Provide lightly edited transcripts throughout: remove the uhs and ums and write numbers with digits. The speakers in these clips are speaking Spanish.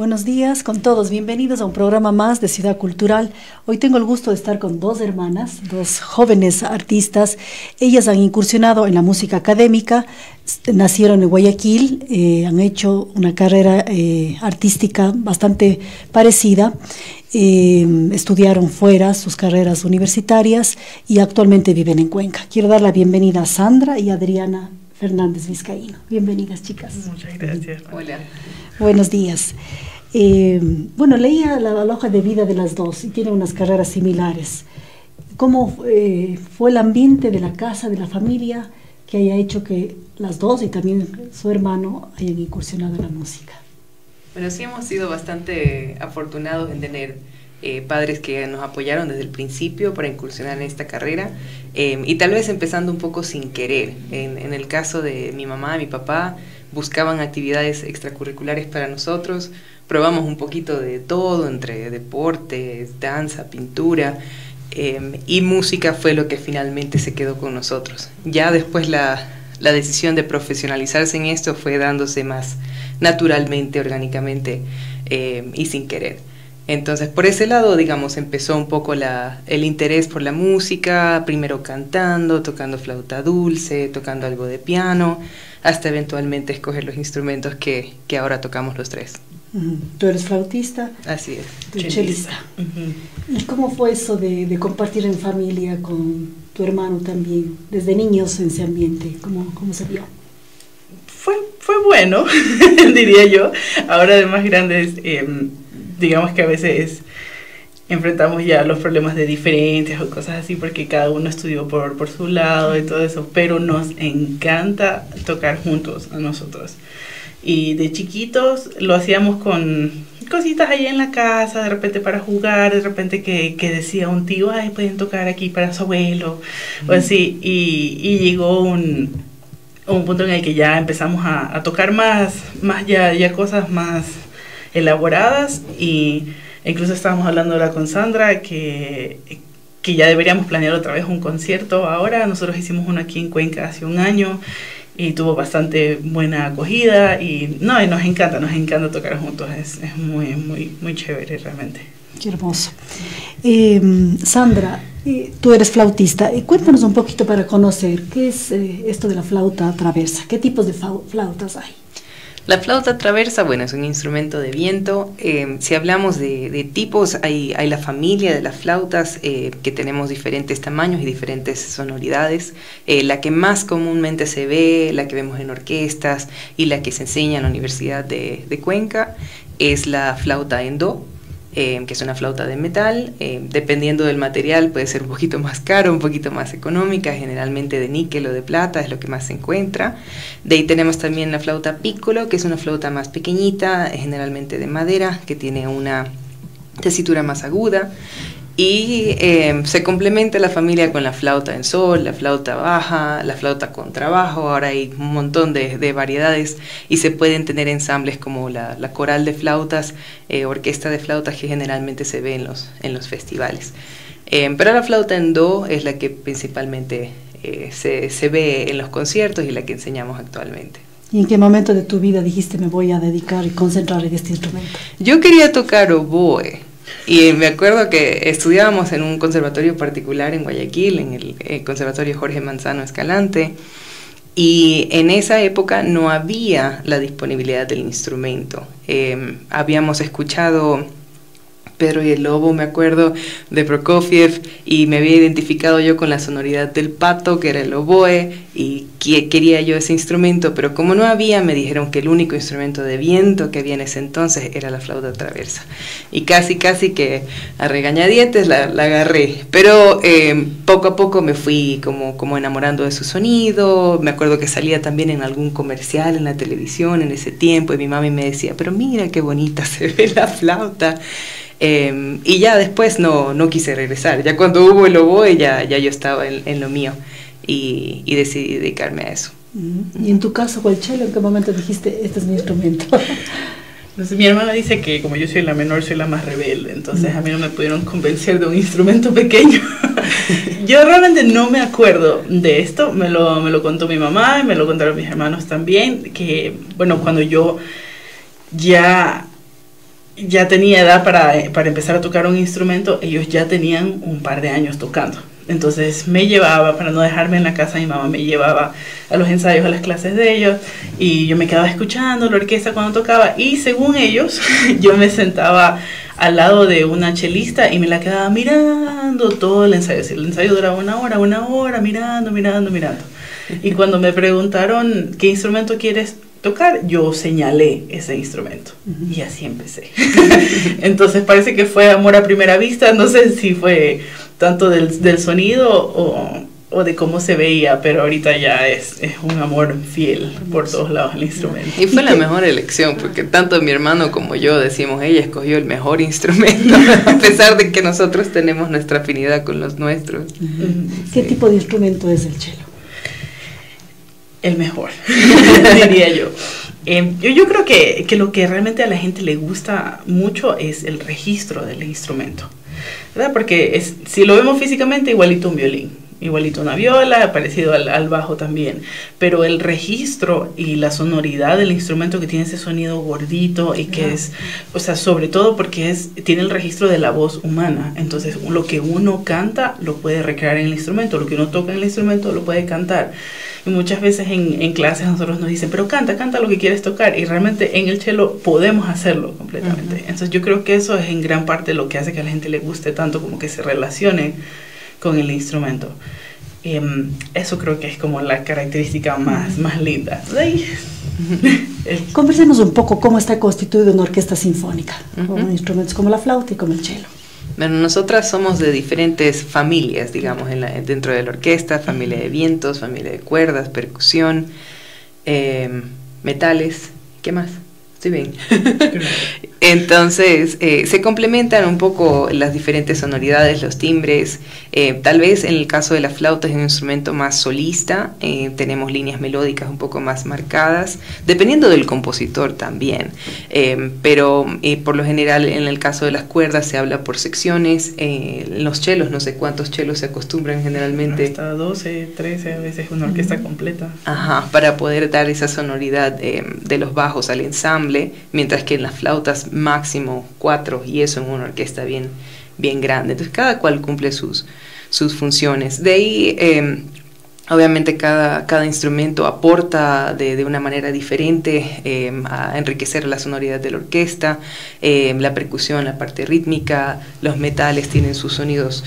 Buenos días con todos, bienvenidos a un programa más de Ciudad Cultural. Hoy tengo el gusto de estar con dos hermanas, dos jóvenes artistas. Ellas han incursionado en la música académica, nacieron en Guayaquil, han hecho una carrera artística bastante parecida, estudiaron fuera sus carreras universitarias y actualmente viven en Cuenca. Quiero dar la bienvenida a Sandra y Adriana Fernández Vizcaíno. Bienvenidas, chicas. Muchas gracias. Hola. Buenos días. Bueno, leía la hoja de vida de las dos y tienen unas carreras similares. ¿Cómo fue el ambiente de la casa, de la familia, que haya hecho que las dos y también su hermano hayan incursionado en la música? Bueno, sí hemos sido bastante afortunados en tener padres que nos apoyaron desde el principio para incursionar en esta carrera y tal vez empezando un poco sin querer. En el caso de mi mamá y mi papá, buscaban actividades extracurriculares para nosotros, probamos un poquito de todo, entre deportes, danza, pintura, y música fue lo que finalmente se quedó con nosotros. Ya después la decisión de profesionalizarse en esto fue dándose más naturalmente, orgánicamente y sin querer. Entonces, por ese lado, digamos, empezó un poco el interés por la música, primero cantando, tocando flauta dulce, tocando algo de piano, hasta eventualmente escoger los instrumentos que ahora tocamos los tres. Tú eres flautista. Así es. Tú chelista. ¿Y cómo fue eso de compartir en familia con tu hermano también, desde niños en ese ambiente? ¿Cómo se vio? Fue bueno, diría yo. Ahora de más grandes, digamos que a veces enfrentamos ya los problemas de diferencias o cosas así porque cada uno estudió por su lado y todo eso, pero nos encanta tocar juntos a nosotros. Y de chiquitos lo hacíamos con cositas ahí en la casa, de repente para jugar, de repente que decía un tío, ay, pueden tocar aquí para su abuelo, o así, y llegó un punto en el que ya empezamos a tocar más ya cosas más elaboradas, y incluso estábamos hablando ahora con Sandra que ya deberíamos planear otra vez un concierto ahora. Nosotros hicimos uno aquí en Cuenca hace un año y tuvo bastante buena acogida y nos encanta tocar juntos, es muy chévere realmente. Qué hermoso. Sandra, tú eres flautista, cuéntanos un poquito para conocer qué es esto de la flauta traversa, qué tipos de flautas hay. La flauta traversa, bueno, es un instrumento de viento. Si hablamos de tipos, hay la familia de las flautas que tenemos diferentes tamaños y diferentes sonoridades. La que más comúnmente se ve, la que vemos en orquestas y la que se enseña en la Universidad de Cuenca es la flauta en do, que es una flauta de metal. Dependiendo del material puede ser un poquito más caro, un poquito más económica, generalmente de níquel o de plata es lo que más se encuentra. De ahí tenemos también la flauta piccolo, que es una flauta más pequeñita, generalmente de madera, que tiene una tesitura más aguda. Y se complementa la familia con la flauta en sol, la flauta baja, la flauta con trabajo. Ahora hay un montón de variedades y se pueden tener ensambles como la coral de flautas, orquesta de flautas que generalmente se ve en los festivales. Pero la flauta en do es la que principalmente se ve en los conciertos y la que enseñamos actualmente. ¿Y en qué momento de tu vida dijiste me voy a dedicar y concentrar en este instrumento? Yo quería tocar oboe. Y me acuerdo que estudiábamos en un conservatorio particular en Guayaquil, en el Conservatorio Jorge Manzano Escalante, y en esa época no había la disponibilidad del instrumento. Habíamos escuchado Pedro y el Lobo, me acuerdo, de Prokofiev, y me había identificado yo con la sonoridad del pato, que era el oboe, y quería yo ese instrumento, pero como no había, me dijeron que el único instrumento de viento que había en ese entonces era la flauta traversa. Y casi que a regañadientes la agarré, pero poco a poco me fui como enamorando de su sonido. Me acuerdo que salía también en algún comercial en la televisión en ese tiempo, y mi mami me decía, pero mira qué bonita se ve la flauta. Y ya después no quise regresar. Ya cuando hubo el oboe ya yo estaba en lo mío y decidí dedicarme a eso. ¿Y en tu caso, con el cello, en qué momento dijiste, este es mi instrumento? Entonces mi hermana dice que como yo soy la menor, soy la más rebelde, entonces a mí no me pudieron convencer de un instrumento pequeño. Yo realmente no me acuerdo de esto, me lo contó mi mamá y me lo contaron mis hermanos también, que bueno, cuando yo ya ya tenía edad para empezar a tocar un instrumento. Ellos ya tenían un par de años tocando. Entonces me llevaba, para no dejarme en la casa, mi mamá me llevaba a los ensayos, a las clases de ellos, y yo me quedaba escuchando la orquesta cuando tocaba, y según ellos, yo me sentaba al lado de una chelista y me la quedaba mirando todo el ensayo. Si el ensayo duraba una hora, mirando. Y cuando me preguntaron qué instrumento quieres tocar, yo señalé ese instrumento. Y así empecé. Entonces parece que fue amor a primera vista. No sé si fue tanto del sonido o de cómo se veía, pero ahorita ya es un amor fiel por todos lados el instrumento. Y fue la mejor elección, porque tanto mi hermano como yo decimos, ella escogió el mejor instrumento, a pesar de que nosotros tenemos nuestra afinidad con los nuestros. ¿Qué tipo de instrumento es el cello? El mejor, diría yo. Yo creo que lo que realmente a la gente le gusta mucho es el registro del instrumento, ¿verdad? Porque si lo vemos físicamente, igualito un violín, igualito una viola, parecido al bajo también, pero el registro y la sonoridad del instrumento, que tiene ese sonido gordito y que es, o sea, sobre todo porque tiene el registro de la voz humana. Entonces lo que uno canta lo puede recrear en el instrumento, lo que uno toca en el instrumento lo puede cantar. Y muchas veces en clases a nosotros nos dicen, pero canta lo que quieres tocar, y realmente en el cello podemos hacerlo completamente. Entonces yo creo que eso es en gran parte lo que hace que a la gente le guste tanto, como que se relacione con el instrumento. Eso creo que es como la característica más linda. Conversemos un poco cómo está constituida una orquesta sinfónica, con instrumentos como la flauta y como el cello. Bueno, nosotras somos de diferentes familias, digamos, dentro de la orquesta: familia de vientos, familia de cuerdas, percusión, metales. ¿Qué más? Estoy bien. Entonces, se complementan un poco las diferentes sonoridades, los timbres. Tal vez en el caso de la flauta es un instrumento más solista, tenemos líneas melódicas un poco más marcadas, dependiendo del compositor también. Pero por lo general, en el caso de las cuerdas se habla por secciones. Los chelos, no sé cuántos chelos se acostumbran generalmente. Hasta 12, 13, a veces una orquesta completa. Ajá, para poder dar esa sonoridad de los bajos al ensamble, mientras que en las flautas máximo 4, y eso en una orquesta bien grande. Entonces cada cual cumple sus funciones. De ahí obviamente cada instrumento aporta de una manera diferente a enriquecer la sonoridad de la orquesta. La percusión, la parte rítmica, los metales tienen sus sonidos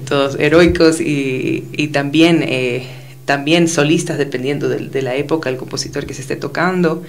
todos heroicos y también solistas, dependiendo de la época, el compositor que se esté tocando.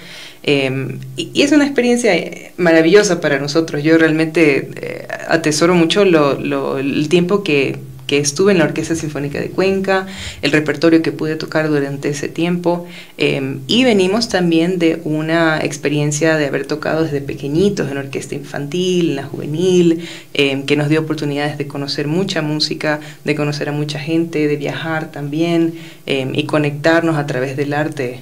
Y es una experiencia maravillosa para nosotros. Yo realmente atesoro mucho el tiempo que estuve en la Orquesta Sinfónica de Cuenca, el repertorio que pude tocar durante ese tiempo, y venimos también de una experiencia de haber tocado desde pequeñitos en la orquesta infantil, en la juvenil, que nos dio oportunidades de conocer mucha música, de conocer a mucha gente, de viajar también, y conectarnos a través del arte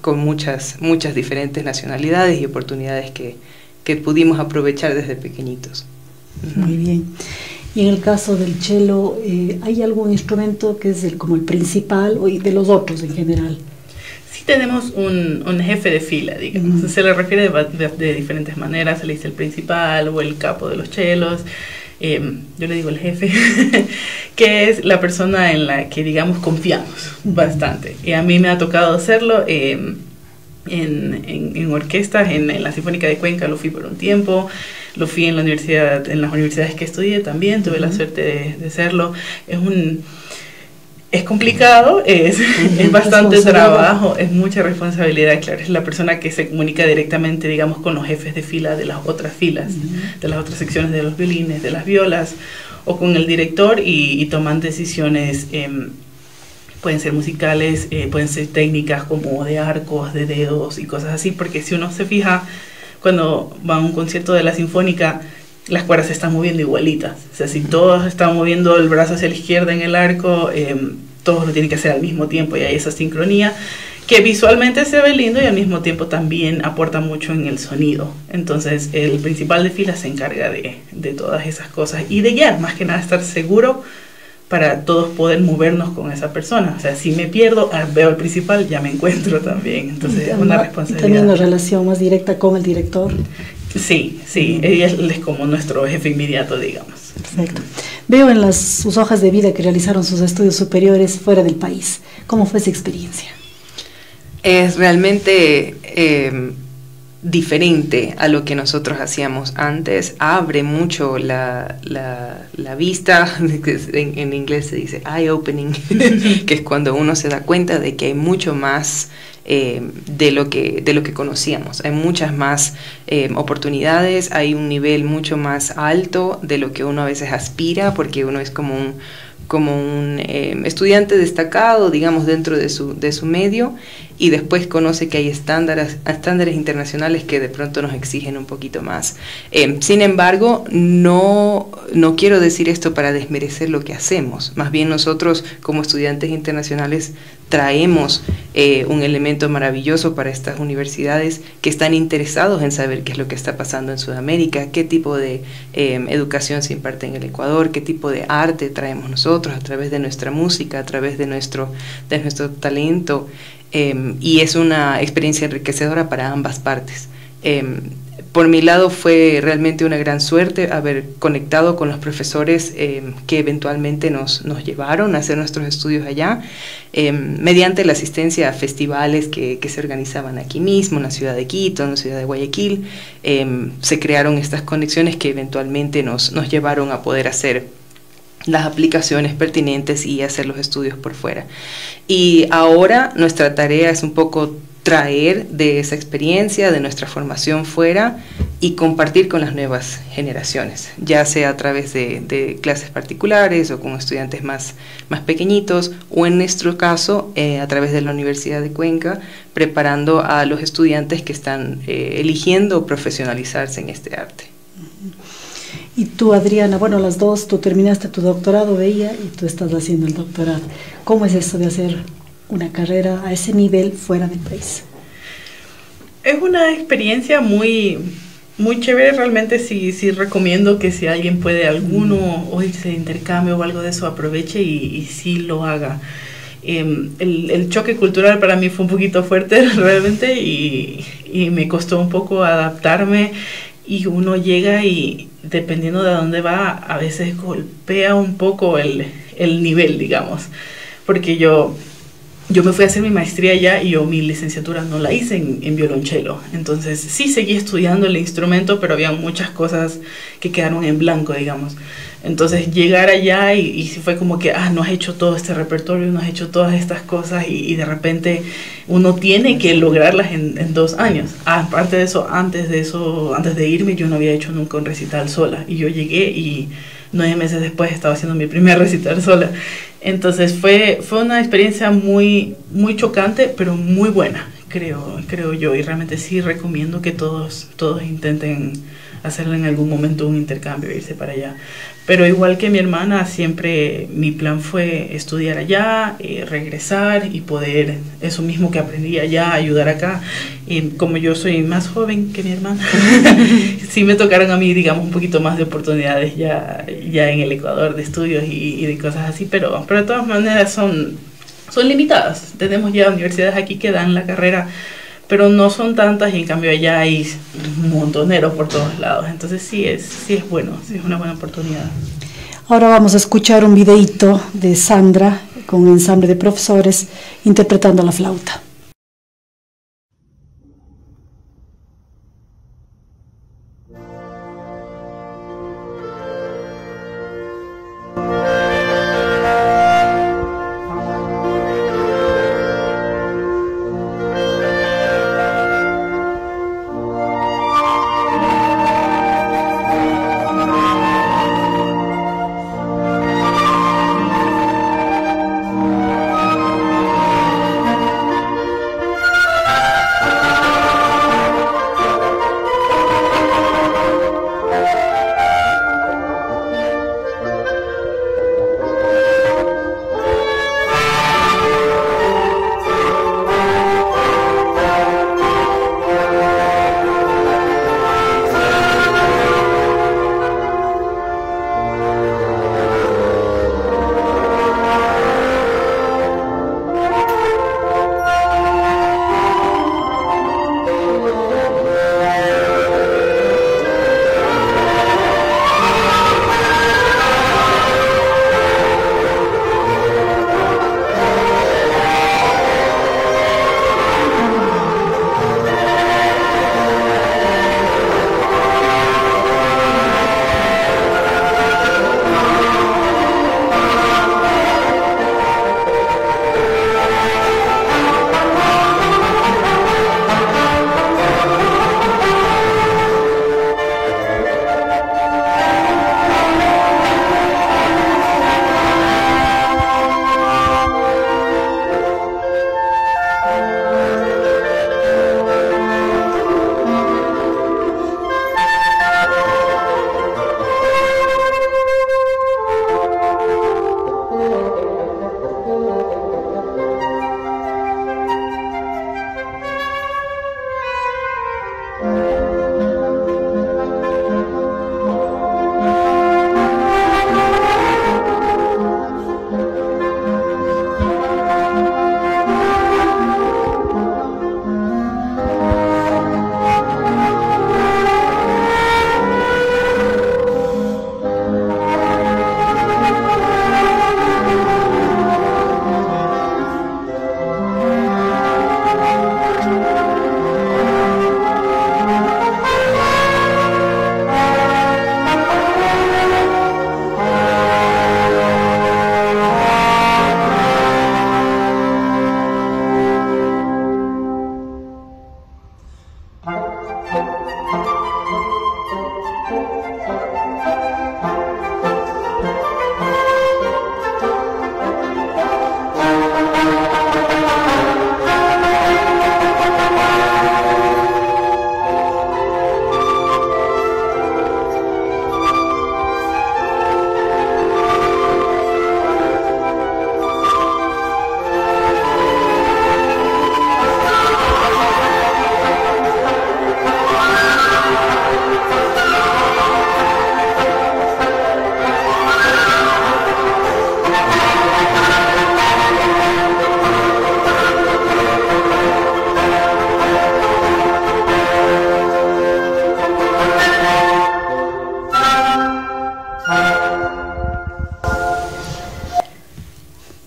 con muchas diferentes nacionalidades y oportunidades que pudimos aprovechar desde pequeñitos. Muy bien. Y en el caso del cello, ¿hay algún instrumento que es como el principal, o de los otros en general? Sí, tenemos un jefe de fila, digamos. Se le refiere de diferentes maneras. Se le dice el principal o el capo de los chelos. Yo le digo el jefe, que es la persona en la que, digamos, confiamos bastante. Y a mí me ha tocado hacerlo en orquestas. En la Sinfónica de Cuenca lo fui por un tiempo. Lo fui en la universidad, en las universidades que estudié también, tuve la suerte de hacerlo. Es complicado, es bastante trabajo, es mucha responsabilidad, claro. Es la persona que se comunica directamente, digamos, con los jefes de fila de las otras filas, de las otras secciones de los violines, de las violas, o con el director, y toman decisiones. Pueden ser musicales, pueden ser técnicas como de arcos, de dedos y cosas así, porque si uno se fija, cuando va a un concierto de la Sinfónica, las cuerdas se están moviendo igualitas. O sea, si todos están moviendo el brazo hacia la izquierda en el arco, todos lo tienen que hacer al mismo tiempo, y hay esa sincronía que visualmente se ve lindo y al mismo tiempo también aporta mucho en el sonido. Entonces el principal de fila se encarga de todas esas cosas y de guiar, más que nada estar seguro para todos poder movernos con esa persona. O sea, si me pierdo, veo al principal, ya me encuentro también. Entonces es una responsabilidad. También una relación más directa con el director. Sí, sí, él es como nuestro jefe inmediato, digamos. Perfecto. Veo en sus hojas de vida que realizaron sus estudios superiores fuera del país. ¿Cómo fue esa experiencia? Es realmente diferente a lo que nosotros hacíamos antes. Abre mucho la vista, en inglés se dice eye-opening, que es cuando uno se da cuenta de que hay mucho más de lo que conocíamos. Hay muchas más oportunidades, hay un nivel mucho más alto de lo que uno a veces aspira, porque uno es como un estudiante destacado, digamos, dentro de su medio, y después conoce que hay estándares internacionales que de pronto nos exigen un poquito más. Sin embargo, no quiero decir esto para desmerecer lo que hacemos. Más bien nosotros, como estudiantes internacionales, traemos un elemento maravilloso para estas universidades que están interesados en saber qué es lo que está pasando en Sudamérica, qué tipo de educación se imparte en el Ecuador, qué tipo de arte traemos nosotros a través de nuestra música, a través de nuestro talento, y es una experiencia enriquecedora para ambas partes. Por mi lado fue realmente una gran suerte haber conectado con los profesores que eventualmente nos llevaron a hacer nuestros estudios allá, mediante la asistencia a festivales que se organizaban aquí mismo, en la ciudad de Quito, en la ciudad de Guayaquil. Se crearon estas conexiones que eventualmente nos llevaron a poder hacer las aplicaciones pertinentes y hacer los estudios por fuera. Y ahora nuestra tarea es un poco traer de esa experiencia, de nuestra formación fuera, y compartir con las nuevas generaciones, ya sea a través de clases particulares o con estudiantes más pequeñitos, o en nuestro caso a través de la Universidad de Cuenca, preparando a los estudiantes que están eligiendo profesionalizarse en este arte. Y tú, Adriana, bueno, las dos, tú terminaste tu doctorado, veía, y tú estás haciendo el doctorado. ¿Cómo es eso de hacer una carrera a ese nivel fuera del país? Es una experiencia muy chévere, realmente sí recomiendo que si alguien puede o irse de intercambio o algo de eso, aproveche y sí lo haga. El choque cultural para mí fue un poquito fuerte realmente y me costó un poco adaptarme, y uno llega y dependiendo de dónde va, a veces golpea un poco el nivel, digamos, porque yo me fui a hacer mi maestría allá y yo mi licenciatura no la hice en violonchelo. Entonces sí seguí estudiando el instrumento, pero había muchas cosas que quedaron en blanco, digamos. Entonces llegar allá y fue como que, no has hecho todo este repertorio, no has hecho todas estas cosas, y de repente uno tiene que lograrlas en 2 años. Aparte de eso, antes de irme, yo no había hecho nunca un recital sola. Y yo llegué y 9 meses después estaba haciendo mi primer recital sola. Entonces fue una experiencia muy chocante, pero muy buena, creo yo. Y realmente sí recomiendo que todos intenten hacerlo en algún momento, un intercambio, irse para allá. Pero igual que mi hermana, siempre mi plan fue estudiar allá, regresar y poder, eso mismo que aprendí allá, ayudar acá. Y como yo soy más joven que mi hermana, sí me tocaron a mí, digamos, un poquito más de oportunidades ya en el Ecuador de estudios y de cosas así, pero de todas maneras son limitadas. Tenemos ya universidades aquí que dan la carrera, pero no son tantas, y en cambio allá hay montoneros por todos lados. Entonces sí es bueno, sí es una buena oportunidad. Ahora vamos a escuchar un videíto de Sandra con un ensamble de profesores interpretando la flauta.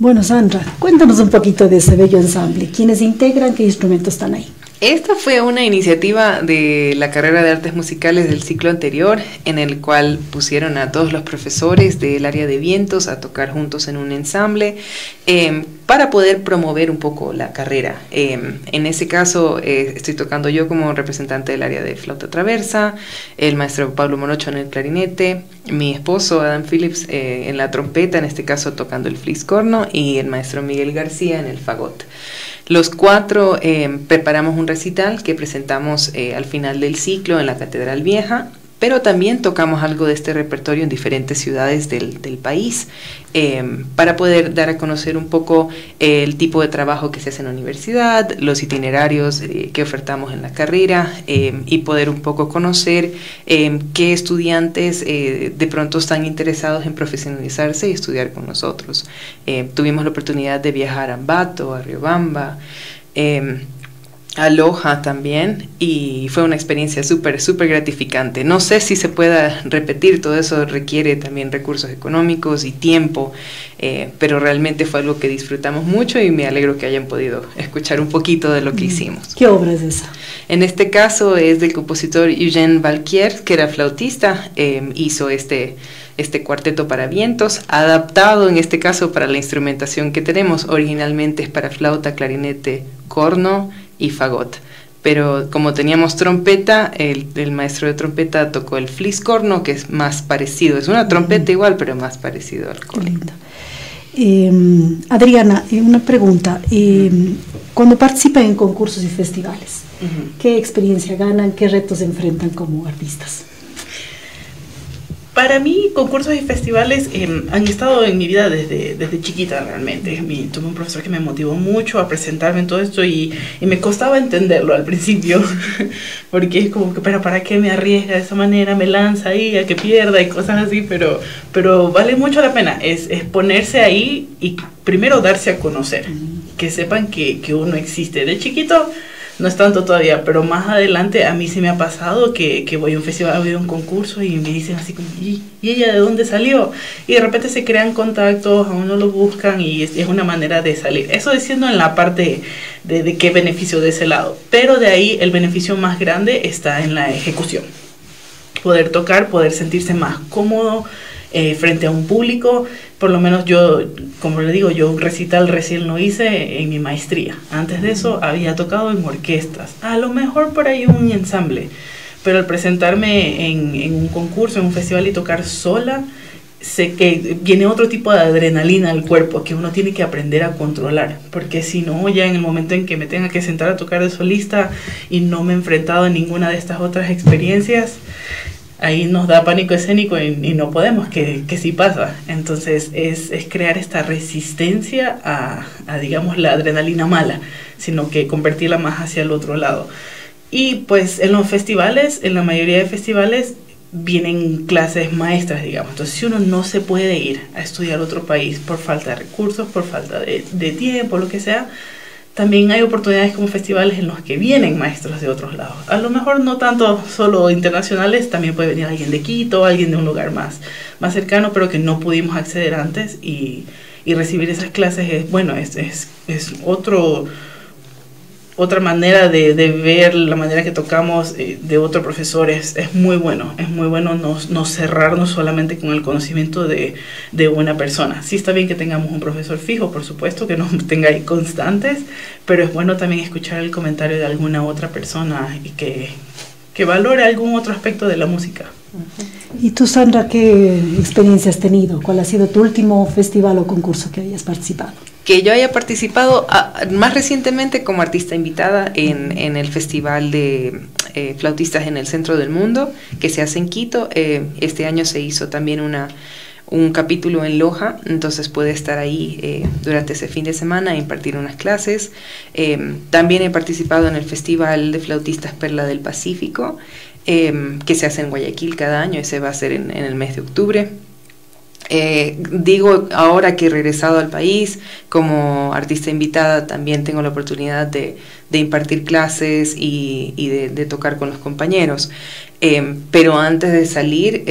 Bueno, Sandra, cuéntanos un poquito de ese bello ensamble. ¿Quiénes integran? ¿Qué instrumentos están ahí? Esta fue una iniciativa de la carrera de artes musicales del ciclo anterior, en el cual pusieron a todos los profesores del área de vientos a tocar juntos en un ensamble para poder promover un poco la carrera. En ese caso estoy tocando yo como representante del área de flauta traversa, el maestro Pablo Morocho en el clarinete, mi esposo Adam Phillips en la trompeta, en este caso tocando el fliscorno, y el maestro Miguel García en el fagot. Los cuatro preparamos un recital que presentamos al final del ciclo en la Catedral Vieja, pero también tocamos algo de este repertorio en diferentes ciudades del país para poder dar a conocer un poco el tipo de trabajo que se hace en la universidad, los itinerarios que ofertamos en la carrera y poder un poco conocer qué estudiantes de pronto están interesados en profesionalizarse y estudiar con nosotros. Tuvimos la oportunidad de viajar a Ambato, a Riobamba, a Loja también, y fue una experiencia súper gratificante. No sé si se pueda repetir, todo eso requiere también recursos económicos y tiempo, pero realmente fue algo que disfrutamos mucho y me alegro que hayan podido escuchar un poquito de lo que hicimos. ¿Qué obra es esa? En este caso es del compositor Eugène Valquier, que era flautista, hizo este cuarteto para vientos, adaptado en este caso para la instrumentación que tenemos. Originalmente es para flauta, clarinete, corno y fagot, pero como teníamos trompeta, el maestro de trompeta tocó el fliscorno, que es más parecido, es una trompeta igual, pero más parecido al corno. Qué lindo. Adriana, una pregunta. Cuando participan en concursos y festivales, ¿qué experiencia ganan? ¿Qué retos enfrentan como artistas? Para mí, concursos y festivales han estado en mi vida desde chiquita realmente. Tuve un profesor que me motivó mucho a presentarme en todo esto y me costaba entenderlo al principio, porque es como que, pero ¿para qué me arriesga de esa manera? Me lanza ahí a que pierda y cosas así, pero vale mucho la pena. Es ponerse ahí y primero darse a conocer, que sepan que uno existe. De chiquito no es tanto todavía, pero más adelante a mí sí me ha pasado que voy a un festival, voy a un concurso y me dicen así como, ¿y ella de dónde salió? Y de repente se crean contactos, a uno lo buscan y es una manera de salir. Eso diciendo en la parte de qué beneficio de ese lado. Pero de ahí el beneficio más grande está en la ejecución. Poder tocar, poder sentirse más cómodo frente a un público. Por lo menos yo, como le digo, yo un recital recién lo hice en mi maestría. Antes de eso había tocado en orquestas, a lo mejor por ahí un ensamble, pero al presentarme en un concurso, en un festival y tocar sola, sé que viene otro tipo de adrenalina al cuerpo que uno tiene que aprender a controlar, porque si no, ya en el momento en que me tenga que sentar a tocar de solista y no me he enfrentado a ninguna de estas otras experiencias, ahí nos da pánico escénico y no podemos, que sí pasa. Entonces es crear esta resistencia a, digamos, la adrenalina mala, sino que convertirla más hacia el otro lado. Y pues en los festivales, en la mayoría de festivales, vienen clases maestras, digamos. Entonces si uno no se puede ir a estudiar a otro país por falta de recursos, por falta de tiempo, lo que sea, también hay oportunidades como festivales en los que vienen maestros de otros lados. A lo mejor no tanto solo internacionales, también puede venir alguien de Quito, alguien de un lugar más cercano, pero que no pudimos acceder antes y recibir esas clases es, bueno, es otra manera de ver la manera que tocamos de otro profesor. Es muy bueno no cerrarnos solamente con el conocimiento de una persona. Sí está bien que tengamos un profesor fijo, por supuesto, que nos tenga ahí constantes, pero es bueno también escuchar el comentario de alguna otra persona y que valore algún otro aspecto de la música. ¿Y tú, Sandra, qué experiencia has tenido? ¿Cuál ha sido tu último festival o concurso que hayas participado? Que yo haya participado más recientemente como artista invitada en el Festival de Flautistas en el Centro del Mundo, que se hace en Quito. Este año se hizo también un capítulo en Loja, entonces pude estar ahí durante ese fin de semana e impartir unas clases. También he participado en el Festival de Flautistas Perla del Pacífico, que se hace en Guayaquil cada año. Ese va a ser en el mes de octubre. Digo, ahora que he regresado al país como artista invitada, también tengo la oportunidad de impartir clases y de tocar con los compañeros, pero antes de salir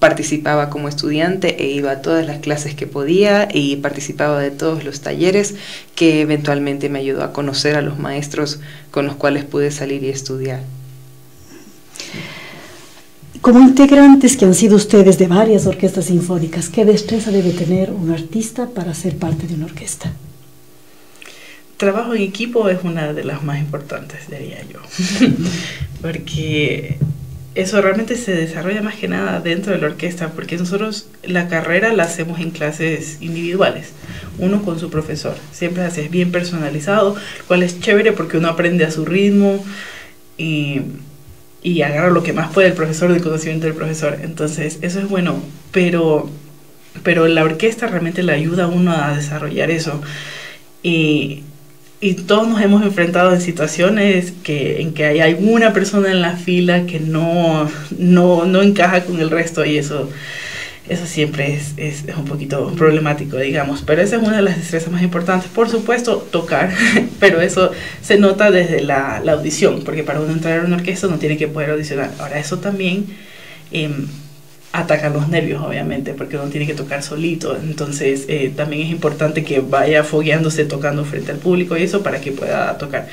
participaba como estudiante e iba a todas las clases que podía y participaba de todos los talleres, que eventualmente me ayudó a conocer a los maestros con los cuales pude salir y estudiar. Como integrantes que han sido ustedes de varias orquestas sinfónicas, ¿qué destreza debe tener un artista para ser parte de una orquesta? Trabajo en equipo es una de las más importantes, diría yo, porque eso realmente se desarrolla más que nada dentro de la orquesta, porque nosotros la carrera la hacemos en clases individuales, uno con su profesor, siempre así, es bien personalizado, lo cual es chévere porque uno aprende a su ritmo y agarra lo que más puede el profesor del conocimiento del profesor, entonces eso es bueno, pero la orquesta realmente le ayuda a uno a desarrollar eso, y todos nos hemos enfrentado en situaciones en que hay alguna persona en la fila que no encaja con el resto, y eso siempre es un poquito problemático, digamos. Pero esa es una de las destrezas más importantes. Por supuesto, tocar, pero eso se nota desde la audición, porque para uno entrar a una orquesta uno tiene que poder audicionar. Ahora, eso también ataca los nervios, obviamente, porque uno tiene que tocar solito, entonces también es importante que vaya fogueándose tocando frente al público y eso para que pueda tocar.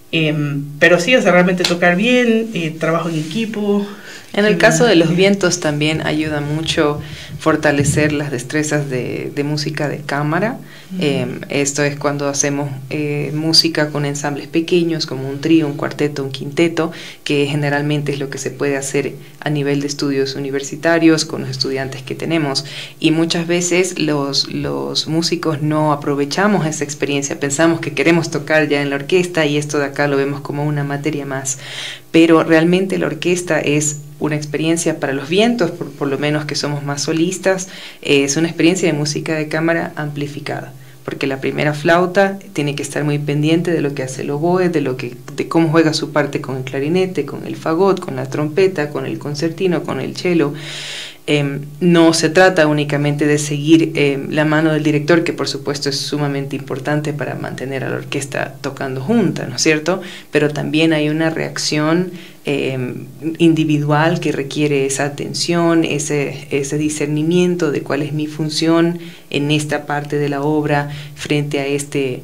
Pero sí, o sea, realmente tocar bien, trabajo en equipo. En el caso de los vientos también ayuda mucho fortalecer las destrezas de música de cámara. Esto es cuando hacemos música con ensambles pequeños como un trío, un cuarteto, un quinteto, que generalmente es lo que se puede hacer a nivel de estudios universitarios con los estudiantes que tenemos, y muchas veces los músicos no aprovechamos esa experiencia, pensamos que queremos tocar ya en la orquesta y esto de acá lo vemos como una materia más, pero realmente la orquesta es una experiencia para los vientos, por lo menos que somos más solistas, es una experiencia de música de cámara amplificada, porque la primera flauta tiene que estar muy pendiente de lo que hace el oboe, de cómo juega su parte con el clarinete, con el fagot, con la trompeta, con el concertino, con el cello. No se trata únicamente de seguir la mano del director, que por supuesto es sumamente importante para mantener a la orquesta tocando junta, ¿no es cierto? Pero también hay una reacción individual que requiere esa atención, ese discernimiento de cuál es mi función en esta parte de la obra frente a este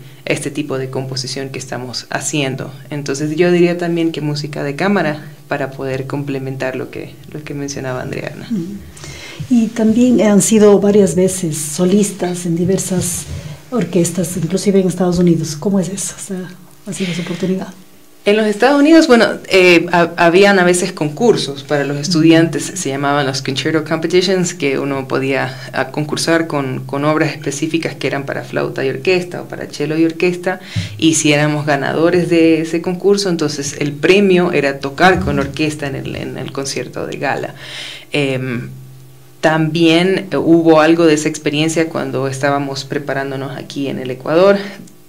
tipo de composición que estamos haciendo. Entonces yo diría también que música de cámara para poder complementar lo que mencionaba Andreana. Y también han sido varias veces solistas en diversas orquestas, inclusive en Estados Unidos. ¿Cómo es eso? O sea, ¿ha sido su oportunidad? En los Estados Unidos, bueno, habían a veces concursos para los estudiantes, se llamaban los Concerto Competitions, que uno podía concursar con obras específicas que eran para flauta y orquesta o para cello y orquesta, y si éramos ganadores de ese concurso, entonces el premio era tocar con orquesta en el concierto de gala. También hubo algo de esa experiencia cuando estábamos preparándonos aquí en el Ecuador,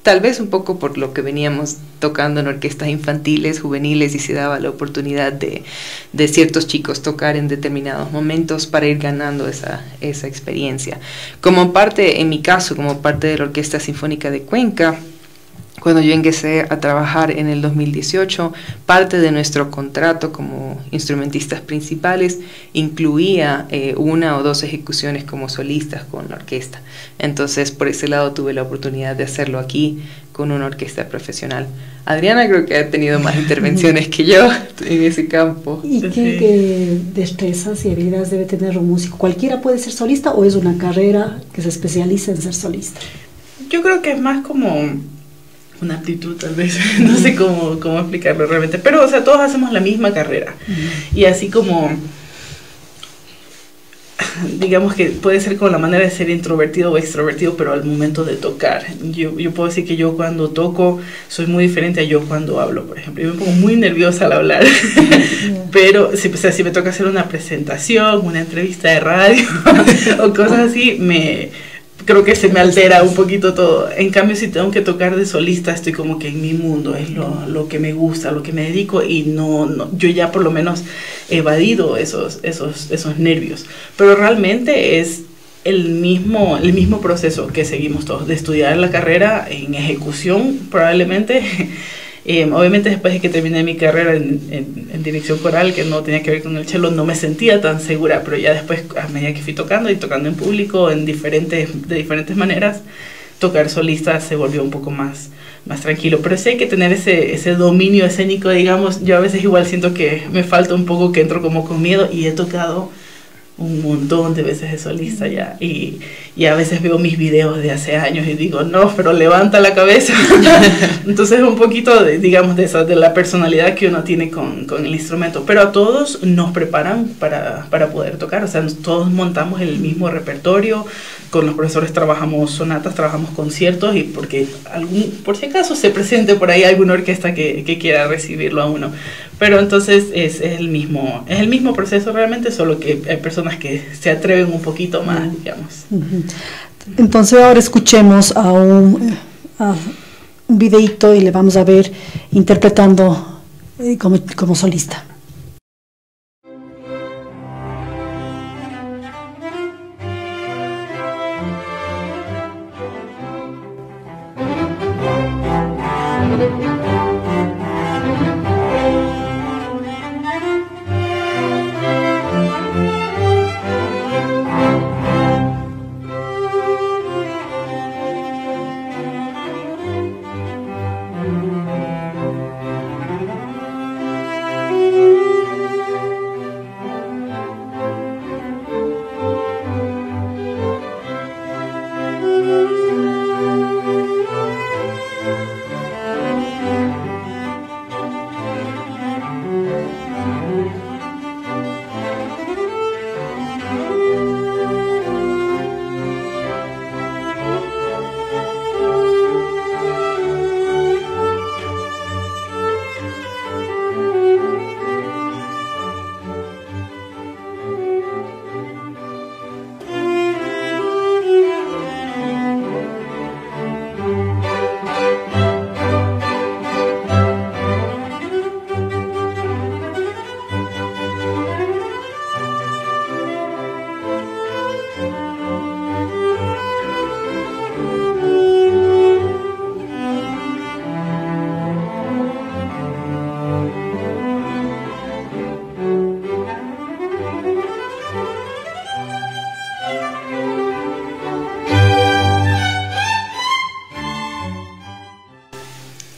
tal vez un poco por lo que veníamos tocando en orquestas infantiles, juveniles, y se daba la oportunidad de ciertos chicos tocar en determinados momentos para ir ganando esa experiencia. Como parte, en mi caso, como parte de la Orquesta Sinfónica de Cuenca, cuando yo ingresé a trabajar en el 2018, parte de nuestro contrato como instrumentistas principales incluía 1 o 2 ejecuciones como solistas con la orquesta. Entonces, por ese lado tuve la oportunidad de hacerlo aquí con una orquesta profesional. Adriana creo que ha tenido más intervenciones que yo en ese campo. ¿Y qué destrezas y habilidades debe tener un músico? ¿Cualquiera puede ser solista o es una carrera que se especializa en ser solista? Yo creo que es más como una aptitud, tal vez, no sé cómo explicarlo realmente, pero o sea, todos hacemos la misma carrera, y así como digamos que puede ser con la manera de ser introvertido o extrovertido, pero al momento de tocar, yo puedo decir que yo cuando toco soy muy diferente a yo cuando hablo, por ejemplo. Yo me pongo muy nerviosa al hablar, pero o sea, si me toca hacer una presentación, una entrevista de radio o cosas así, creo que se me altera un poquito todo. En cambio, si tengo que tocar de solista, estoy como que en mi mundo, es lo que me gusta, lo que me dedico, y no yo ya por lo menos he evadido esos nervios. Pero realmente es el mismo proceso que seguimos todos, de estudiar la carrera en ejecución probablemente, Obviamente después de que terminé mi carrera en dirección coral, que no tenía que ver con el cello, no me sentía tan segura, pero ya después, a medida que fui tocando y tocando en público de diferentes maneras, tocar solista se volvió un poco más tranquilo. Pero sí hay que tener ese dominio escénico, digamos. Yo a veces igual siento que me falta un poco, que entro como con miedo, y he tocado un montón de veces de solista ya, y a veces veo mis videos de hace años y digo, no, pero levanta la cabeza. Entonces un poquito digamos de la personalidad que uno tiene con el instrumento, pero a todos nos preparan para poder tocar, o sea, todos montamos el mismo repertorio, con los profesores trabajamos sonatas, trabajamos conciertos, y porque por si acaso se presente por ahí alguna orquesta que quiera recibirlo a uno. Pero entonces es el mismo proceso realmente, solo que hay personas que se atreven un poquito más, digamos. Entonces ahora escuchemos a un videíto y le vamos a ver interpretando como solista.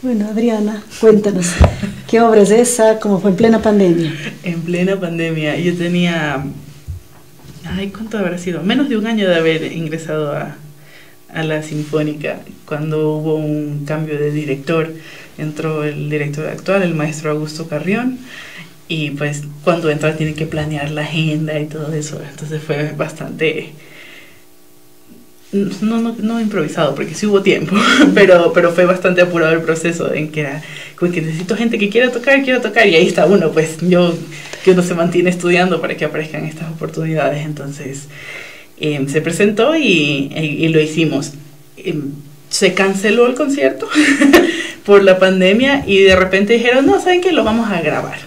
Bueno, Adriana, cuéntanos, ¿qué obra es esa? ¿Cómo fue en plena pandemia? En plena pandemia, yo tenía, ¿cuánto habrá sido? Menos de un año de haber ingresado a la Sinfónica, cuando hubo un cambio de director. Entró el director actual, el maestro Augusto Carrión, y pues cuando entra tiene que planear la agenda y todo eso, entonces fue bastante... No improvisado, porque sí hubo tiempo, pero fue bastante apurado el proceso, en que era como que necesito gente que quiero tocar, y ahí está uno, pues que uno se mantiene estudiando para que aparezcan estas oportunidades. Entonces se presentó y lo hicimos. Se canceló el concierto por la pandemia, y de repente dijeron, no, ¿saben qué? Lo vamos a grabar.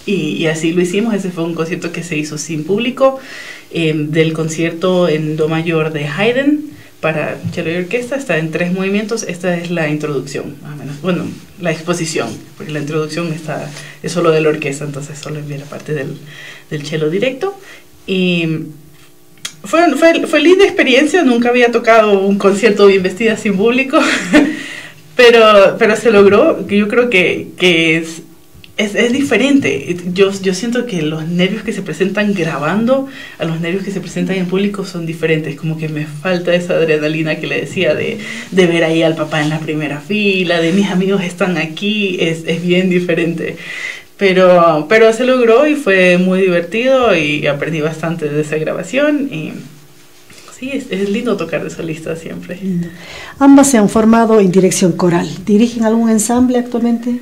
Y así lo hicimos. Ese fue un concierto que se hizo sin público, del concierto en do mayor de Haydn para cello y orquesta. Está en 3 movimientos. Esta es la introducción, más o menos. Bueno, la exposición, porque la introducción es solo de la orquesta, entonces solo envía la parte del cello directo. Y fue linda experiencia. Nunca había tocado un concierto bien vestida sin público, pero se logró. Yo creo que es diferente. Yo siento que los nervios que se presentan grabando a los nervios que se presentan en público son diferentes. Como que me falta esa adrenalina que le decía de ver ahí al papá en la primera fila, de mis amigos están aquí. Es bien diferente. Pero se logró y fue muy divertido, y aprendí bastante de esa grabación. Y sí, es lindo tocar de solista siempre. Ambas se han formado en dirección coral. ¿Dirigen algún ensamble actualmente?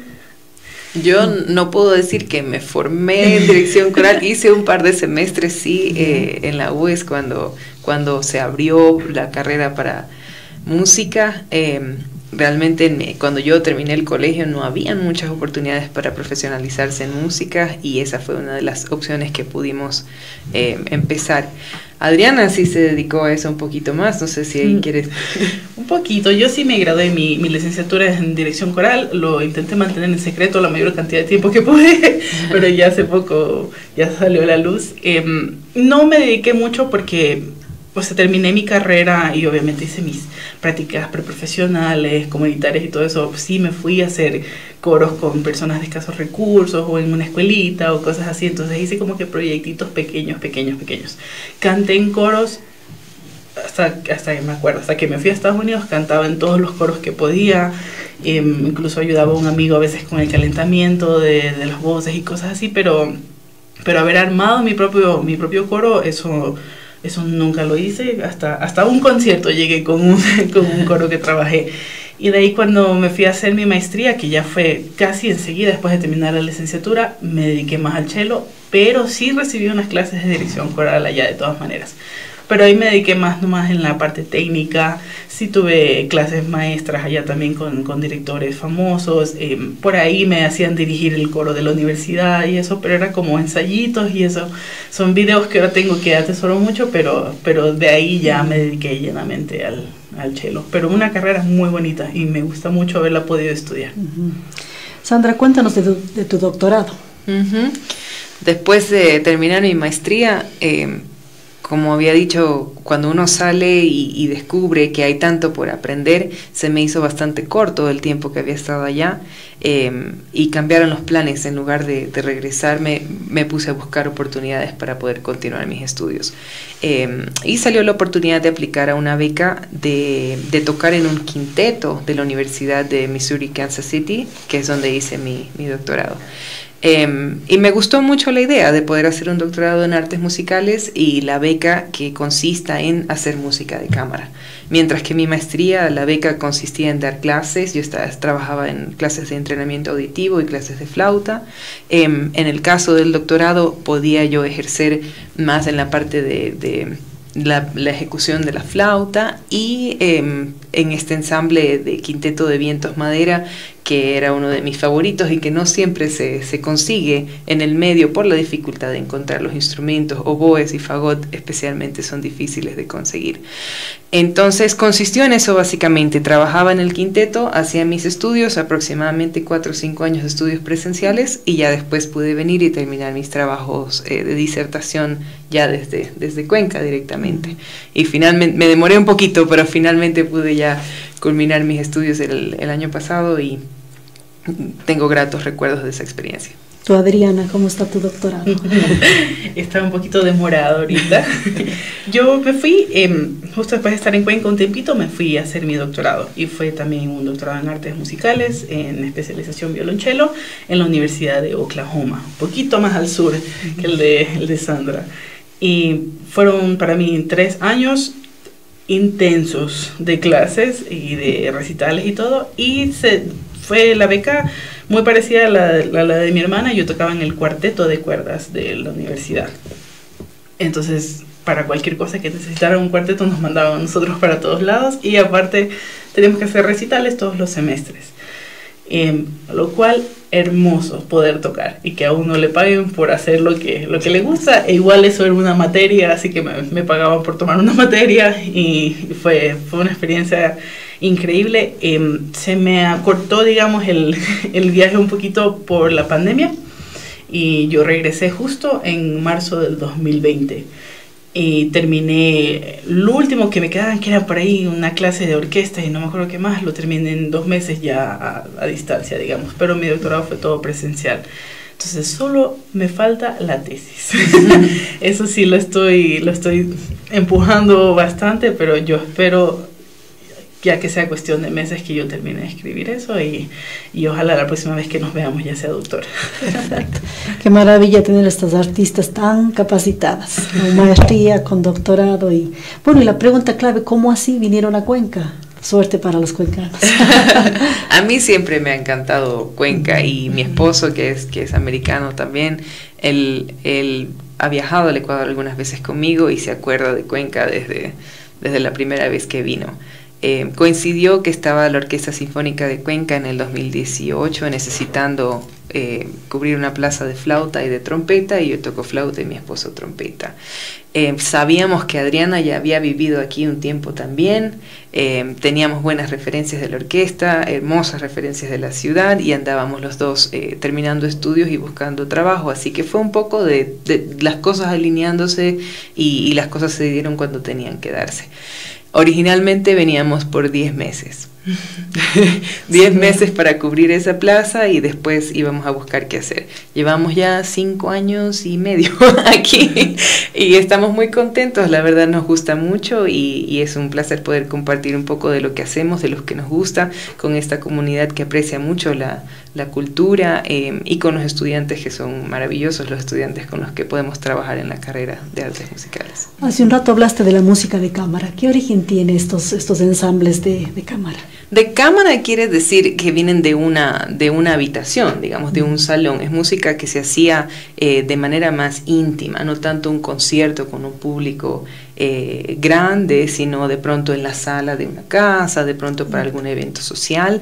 Yo no puedo decir que me formé en dirección coral. Hice un par de semestres, sí, en la UES cuando se abrió la carrera para música. Realmente cuando yo terminé el colegio no habían muchas oportunidades para profesionalizarse en música, y esa fue una de las opciones que pudimos empezar. Adriana sí se dedicó a eso un poquito más, no sé si ahí quieres... Un poquito, yo sí me gradué, mi licenciatura en dirección coral, lo intenté mantener en secreto la mayor cantidad de tiempo que pude, pero ya hace poco ya salió a la luz. No me dediqué mucho porque terminé mi carrera y obviamente hice mis prácticas preprofesionales, comunitarias y todo eso. Sí me fui a hacer coros con personas de escasos recursos o en una escuelita o cosas así, entonces hice como que proyectitos pequeños. Canté en coros hasta que me acuerdo, hasta que me fui a Estados Unidos, cantaba en todos los coros que podía, incluso ayudaba a un amigo a veces con el calentamiento de las voces y cosas así, pero haber armado mi propio coro, eso nunca lo hice, hasta un concierto llegué con un coro que trabajé. Y de ahí cuando me fui a hacer mi maestría, que ya fue casi enseguida después de terminar la licenciatura, me dediqué más al cello, pero sí recibí unas clases de dirección coral allá de todas maneras. Pero ahí me dediqué nomás en la parte técnica, sí tuve clases maestras allá también con directores famosos, por ahí me hacían dirigir el coro de la universidad y eso, pero era como ensayitos y eso, son videos que ahora tengo que atesoro mucho, pero de ahí ya me dediqué llenamente al cello. Pero una carrera muy bonita y me gusta mucho haberla podido estudiar. Sandra, cuéntanos de tu doctorado. Después de terminar mi maestría, como había dicho, cuando uno sale y descubre que hay tanto por aprender, se me hizo bastante corto el tiempo que había estado allá, y cambiaron los planes. En lugar de regresarme, me puse a buscar oportunidades para poder continuar mis estudios. Y salió la oportunidad de aplicar a una beca de tocar en un quinteto de la Universidad de Missouri, Kansas City, que es donde hice mi doctorado. Y me gustó mucho la idea de poder hacer un doctorado en artes musicales y la beca que consista en hacer música de cámara. Mientras que mi maestría, la beca consistía en dar clases, yo trabajaba en clases de entrenamiento auditivo y clases de flauta. En el caso del doctorado podía yo ejercer más en la parte de la ejecución de la flauta y en este ensamble de quinteto de vientos madera, que era uno de mis favoritos y que no siempre se consigue en el medio por la dificultad de encontrar los instrumentos. Oboes y fagot especialmente son difíciles de conseguir. Entonces consistió en eso básicamente. Trabajaba en el quinteto, hacía mis estudios, aproximadamente 4 o 5 años de estudios presenciales, y ya después pude venir y terminar mis trabajos de disertación ya desde Cuenca directamente. Y finalmente, me demoré un poquito, pero finalmente pude ya culminar mis estudios el año pasado y tengo gratos recuerdos de esa experiencia. Tú, Adriana, ¿cómo está tu doctorado? Está un poquito demorado ahorita. Yo me fui, justo después de estar en Cuenca un tiempito, me fui a hacer mi doctorado. Y fue también un doctorado en artes musicales, en especialización violonchelo, en la Universidad de Oklahoma, un poquito más al sur que el de Sandra. Y fueron para mí 3 años intensos de clases y de recitales y todo. Y fue la beca muy parecida a la de mi hermana. Yo tocaba en el cuarteto de cuerdas de la universidad. Entonces, para cualquier cosa que necesitara un cuarteto, nos mandaban a nosotros para todos lados. Y aparte, teníamos que hacer recitales todos los semestres. Lo cual, hermoso poder tocar. Y que a uno le paguen por hacer lo que le gusta. E igual eso era una materia, así que me pagaban por tomar una materia. Y fue una experiencia increíble. Se me acortó, digamos, el viaje un poquito por la pandemia, y yo regresé justo en marzo del 2020 y terminé lo último que me quedaban, que era por ahí una clase de orquesta y no me acuerdo qué más. Lo terminé en 2 meses ya a distancia, digamos, pero mi doctorado fue todo presencial. Entonces solo me falta la tesis. Eso sí lo estoy empujando bastante, pero yo espero ya que sea cuestión de meses que yo termine de escribir eso, y ojalá la próxima vez que nos veamos ya sea doctora. Exacto. Qué maravilla tener estas artistas tan capacitadas, con maestría, con doctorado. Y bueno, y la pregunta clave, ¿cómo así vinieron a Cuenca? Suerte para los cuencanos. A mí siempre me ha encantado Cuenca, y mi esposo, que es americano también, él ha viajado al Ecuador algunas veces conmigo y se acuerda de Cuenca desde la primera vez que vino. Coincidió que estaba la Orquesta Sinfónica de Cuenca en el 2018 necesitando cubrir una plaza de flauta y de trompeta, y yo toco flauta y mi esposo trompeta. Sabíamos que Adriana ya había vivido aquí un tiempo también, teníamos buenas referencias de la orquesta, hermosas referencias de la ciudad, y andábamos los dos terminando estudios y buscando trabajo, así que fue un poco de las cosas alineándose, y las cosas se dieron cuando tenían que darse. Originalmente veníamos por 10 meses. 10 meses para cubrir esa plaza, y después íbamos a buscar qué hacer. Llevamos ya 5 años y medio aquí y estamos muy contentos, la verdad nos gusta mucho, y es un placer poder compartir un poco de lo que hacemos, de lo que nos gusta, con esta comunidad que aprecia mucho la cultura, y con los estudiantes que son maravillosos, los estudiantes con los que podemos trabajar en la carrera de artes musicales. Hace un rato hablaste de la música de cámara. ¿Qué origen tiene estos ensambles de cámara? De cámara quiere decir que vienen de una habitación, digamos, de un salón. Es música que se hacía de manera más íntima, no tanto un concierto con un público grande, sino de pronto en la sala de una casa, de pronto para algún evento social.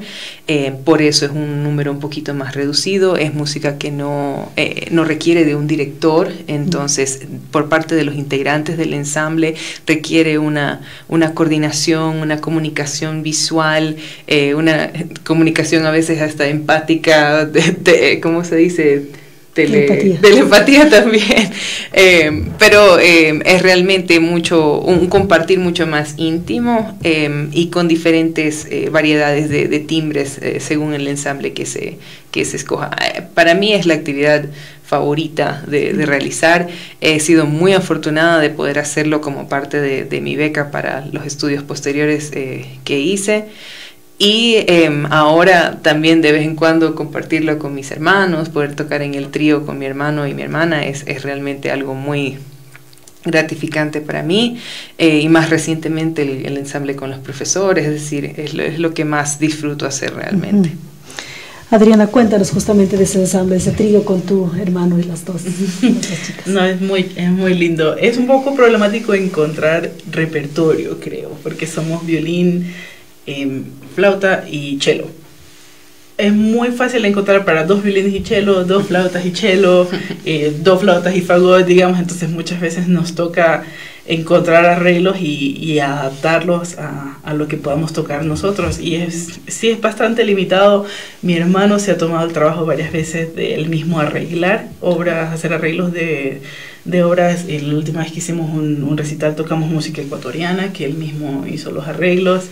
Por eso es un número un poquito más reducido. Es música que no requiere de un director, entonces por parte de los integrantes del ensamble requiere una coordinación, una comunicación visual, una comunicación a veces hasta empática, ¿cómo se dice? Telepatía también, pero es realmente un compartir mucho más íntimo, y con diferentes variedades de timbres según el ensamble que se escoja. Para mí es la actividad favorita de realizar. He sido muy afortunada de poder hacerlo como parte de mi beca para los estudios posteriores que hice. Y ahora también de vez en cuando compartirlo con mis hermanos, poder tocar en el trío con mi hermano y mi hermana es realmente algo muy gratificante para mí, y más recientemente el ensamble con los profesores, es decir, es lo que más disfruto hacer realmente. Adriana, cuéntanos justamente de ese ensamble, ese trío con tu hermano y las dos chicas. No, es muy lindo. Es un poco problemático encontrar repertorio, creo, porque somos violín, flauta y cello. Es muy fácil encontrar para 2 violines y cello, 2 flautas y cello, 2 flautas y fagot, digamos. Entonces muchas veces nos toca encontrar arreglos y adaptarlos a lo que podamos tocar nosotros, y sí es bastante limitado. Mi hermano se ha tomado el trabajo varias veces de él mismo arreglar obras, hacer arreglos de obras. La última vez que hicimos un recital tocamos música ecuatoriana, que él mismo hizo los arreglos.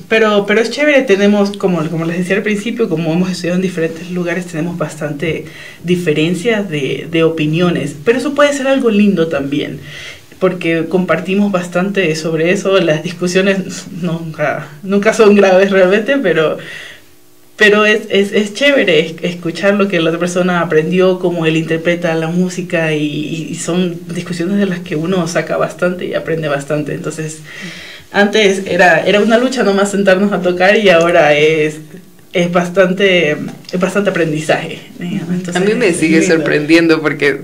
Pero es chévere, tenemos, como les decía al principio, como hemos estudiado en diferentes lugares, tenemos bastante diferencias de opiniones, pero eso puede ser algo lindo también, porque compartimos bastante sobre eso. Las discusiones nunca son graves realmente, pero es chévere escuchar lo que la otra persona aprendió, cómo él interpreta la música, y son discusiones de las que uno saca bastante y aprende bastante. Entonces, antes era una lucha nomás sentarnos a tocar, y ahora es bastante aprendizaje. Entonces, a mí me sigue sorprendiendo porque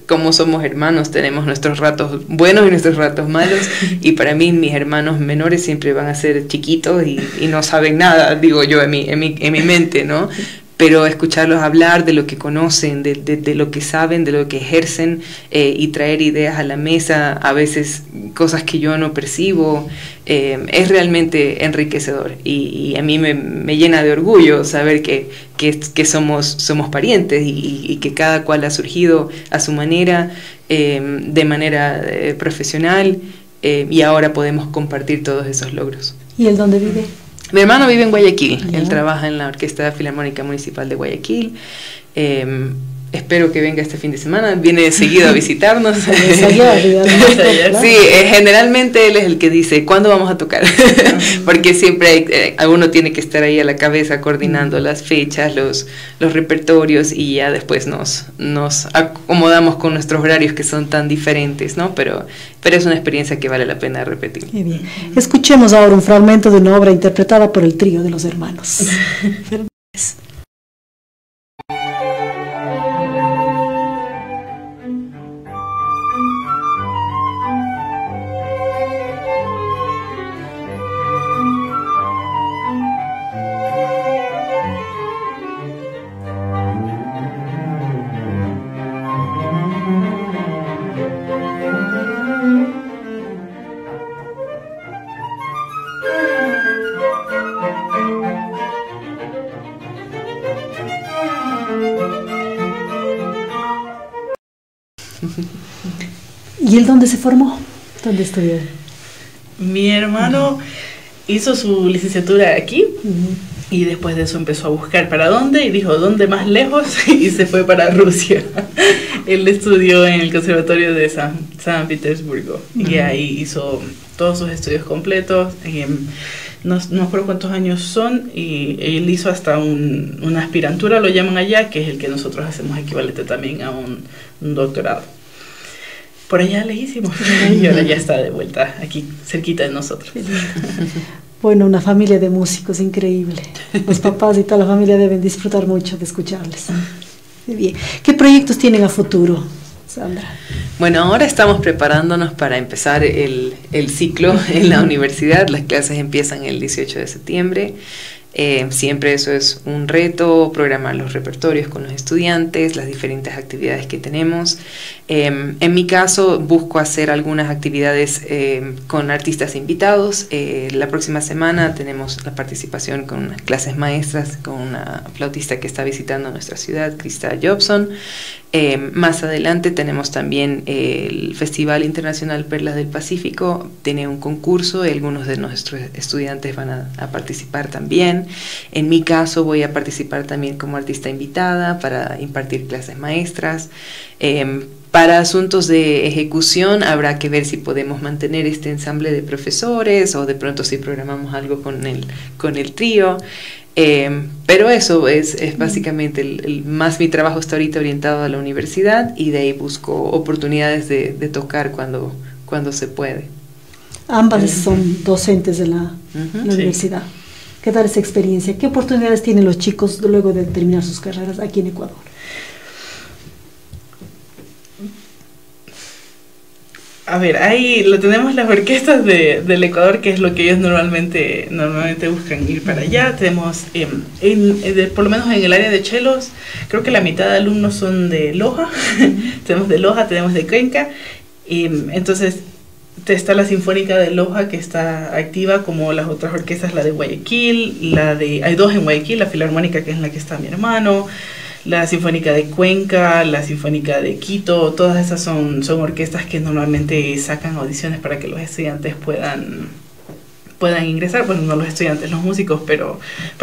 como somos hermanos tenemos nuestros ratos buenos y nuestros ratos malos, y para mí mis hermanos menores siempre van a ser chiquitos y no saben nada, digo yo en mi mente, ¿no? Pero escucharlos hablar de lo que conocen, de lo que saben, de lo que ejercen, y traer ideas a la mesa, a veces cosas que yo no percibo, es realmente enriquecedor, y a mí me llena de orgullo saber que somos parientes, y que cada cual ha surgido a su manera, de manera profesional, y ahora podemos compartir todos esos logros. ¿Y él dónde vive? Mi hermano vive en Guayaquil, él trabaja en la Orquesta Filarmónica Municipal de Guayaquil. Espero que venga este fin de semana, viene seguido a visitarnos. Sí, generalmente él es el que dice, ¿cuándo vamos a tocar? Porque siempre uno tiene que estar ahí a la cabeza coordinando las fechas, los repertorios, y ya después nos acomodamos con nuestros horarios que son tan diferentes, ¿no? Pero es una experiencia que vale la pena repetir. Qué bien. Escuchemos ahora un fragmento de una obra interpretada por el trío de los hermanos. ¿Y él dónde se formó? ¿Dónde estudió? Mi hermano hizo su licenciatura aquí. Y después de eso empezó a buscar para dónde y dijo, ¿dónde más lejos? Y se fue para Rusia. Él estudió en el Conservatorio de San Petersburgo y ahí hizo todos sus estudios completos. No me acuerdo cuántos años son, y él hizo hasta una aspirantura, lo llaman allá, que es el que nosotros hacemos equivalente también a un doctorado. Por allá leísimos y ahora ya está de vuelta aquí, cerquita de nosotros. Bueno, una familia de músicos increíble. Los papás y toda la familia deben disfrutar mucho de escucharles. Bien. ¿Qué proyectos tienen a futuro, Sandra? Bueno, ahora estamos preparándonos para empezar el ciclo en la universidad. Las clases empiezan el 18 de septiembre. Siempre eso es un reto, programar los repertorios con los estudiantes, las diferentes actividades que tenemos. En mi caso busco hacer algunas actividades con artistas invitados. La próxima semana tenemos la participación con unas clases maestras con una flautista que está visitando nuestra ciudad, Krista Jobson. Más adelante tenemos también el Festival Internacional Perlas del Pacífico, tiene un concurso y algunos de nuestros estudiantes van a participar también. En mi caso voy a participar también como artista invitada para impartir clases maestras. Para asuntos de ejecución habrá que ver si podemos mantener este ensamble de profesores o de pronto si programamos algo con el trío. Pero eso es básicamente más mi trabajo está ahorita orientado a la universidad y de ahí busco oportunidades de tocar cuando se puede. Ambas son docentes de la universidad. ¿Qué tal esa experiencia? ¿Qué oportunidades tienen los chicos luego de terminar sus carreras aquí en Ecuador? A ver, ahí lo tenemos las orquestas del Ecuador, que es lo que ellos normalmente buscan ir para allá. Tenemos, por lo menos en el área de chelos, creo que la mitad de alumnos son de Loja. Tenemos de Loja, tenemos de Cuenca. Entonces, está la Sinfónica de Loja, que está activa, como las otras orquestas, la de Guayaquil, hay dos en Guayaquil, la Filarmónica, que es en la que está mi hermano, la Sinfónica de Cuenca, la Sinfónica de Quito. Todas esas son orquestas que normalmente sacan audiciones para que los estudiantes puedan ingresar. Bueno, no los estudiantes, los músicos, pero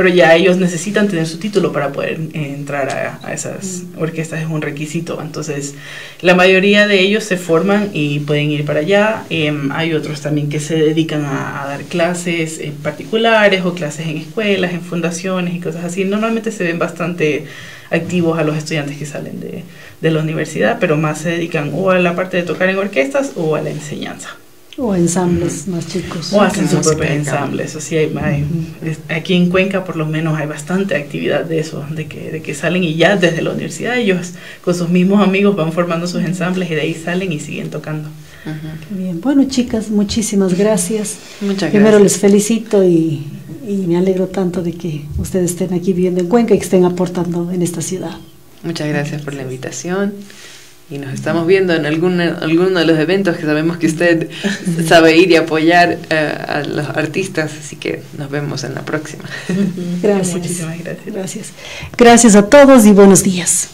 ya ellos necesitan tener su título para poder entrar a esas orquestas, es un requisito. Entonces, la mayoría de ellos se forman y pueden ir para allá. Hay otros también que se dedican a dar clases particulares o clases en escuelas, en fundaciones y cosas así. Normalmente se ven bastante activos a los estudiantes que salen de la universidad, pero más se dedican o a la parte de tocar en orquestas o a la enseñanza. O ensambles más chicos. O hacen sus propios ensambles. O sea, aquí en Cuenca por lo menos hay bastante actividad de eso, de que salen y ya desde la universidad ellos con sus mismos amigos van formando sus ensambles y de ahí salen y siguen tocando. Qué bien. Bueno, chicas, muchísimas gracias. Muchas Primero gracias. les felicito y me alegro tanto de que ustedes estén aquí viviendo en Cuenca y que estén aportando en esta ciudad. Muchas gracias por la invitación. Y nos estamos viendo en alguno de los eventos que sabemos que usted sabe ir y apoyar a los artistas, así que nos vemos en la próxima. Gracias. Muchísimas gracias. Gracias. Gracias a todos y buenos días.